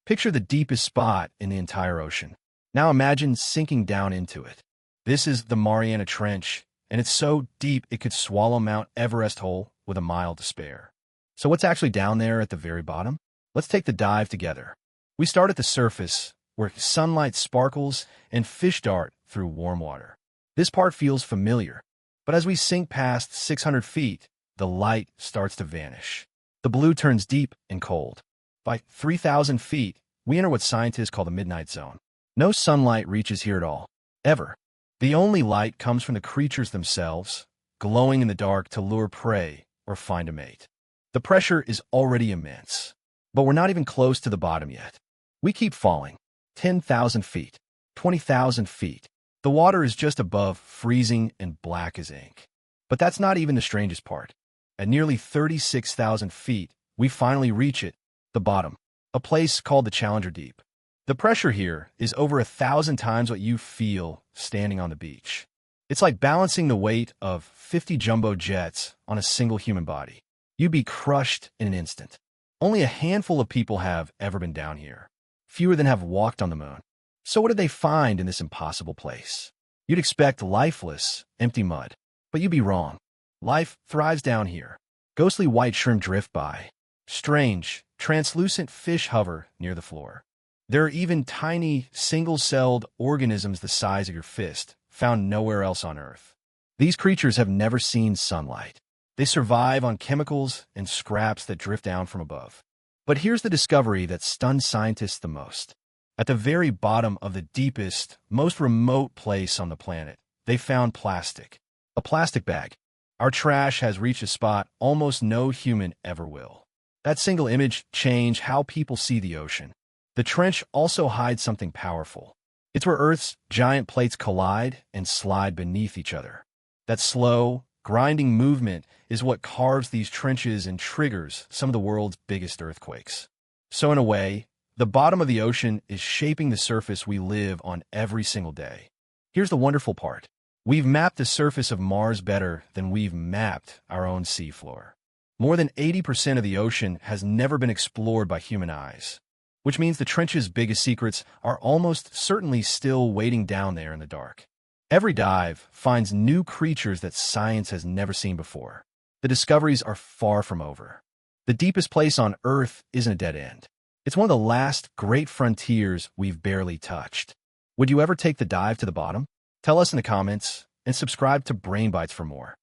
Picture the deepest spot in the entire ocean. Now imagine sinking down into it. This is the Mariana Trench, and it's so deep it could swallow Mount Everest whole with a mile to spare. So what's actually down there at the very bottom? Let's take the dive together. We start at the surface, where sunlight sparkles and fish dart through warm water. This part feels familiar, but as we sink past 600 feet, the light starts to vanish. The blue turns deep and cold. By 3,000 feet, we enter what scientists call the midnight zone. No sunlight reaches here at all, ever. The only light comes from the creatures themselves, glowing in the dark to lure prey or find a mate. The pressure is already immense, but we're not even close to the bottom yet. We keep falling. 10,000 feet, 20,000 feet. The water is just above freezing and black as ink. But that's not even the strangest part. At nearly 36,000 feet, we finally reach it, the bottom, a place called the Challenger Deep. The pressure here is over 1,000 times what you feel standing on the beach. It's like balancing the weight of 50 jumbo jets on a single human body. You'd be crushed in an instant. Only a handful of people have ever been down here. Fewer than have walked on the moon. So what did they find in this impossible place? You'd expect lifeless, empty mud. But you'd be wrong. Life thrives down here. Ghostly white shrimp drift by. Strange, translucent fish hover near the floor. There are even tiny, single-celled organisms the size of your fist, found nowhere else on Earth. These creatures have never seen sunlight. They survive on chemicals and scraps that drift down from above. But here's the discovery that stunned scientists the most. At the very bottom of the deepest, most remote place on the planet, they found plastic. A plastic bag. Our trash has reached a spot almost no human ever will. That single image changed how people see the ocean. The trench also hides something powerful. It's where Earth's giant plates collide and slide beneath each other. That slow, grinding movement is what carves these trenches and triggers some of the world's biggest earthquakes. So in a way, the bottom of the ocean is shaping the surface we live on every single day. Here's the wonderful part. We've mapped the surface of Mars better than we've mapped our own seafloor. More than 80% of the ocean has never been explored by human eyes, which means the trench's biggest secrets are almost certainly still waiting down there in the dark. Every dive finds new creatures that science has never seen before. The discoveries are far from over. The deepest place on Earth isn't a dead end. It's one of the last great frontiers we've barely touched. Would you ever take the dive to the bottom? Tell us in the comments and subscribe to BrainBites for more.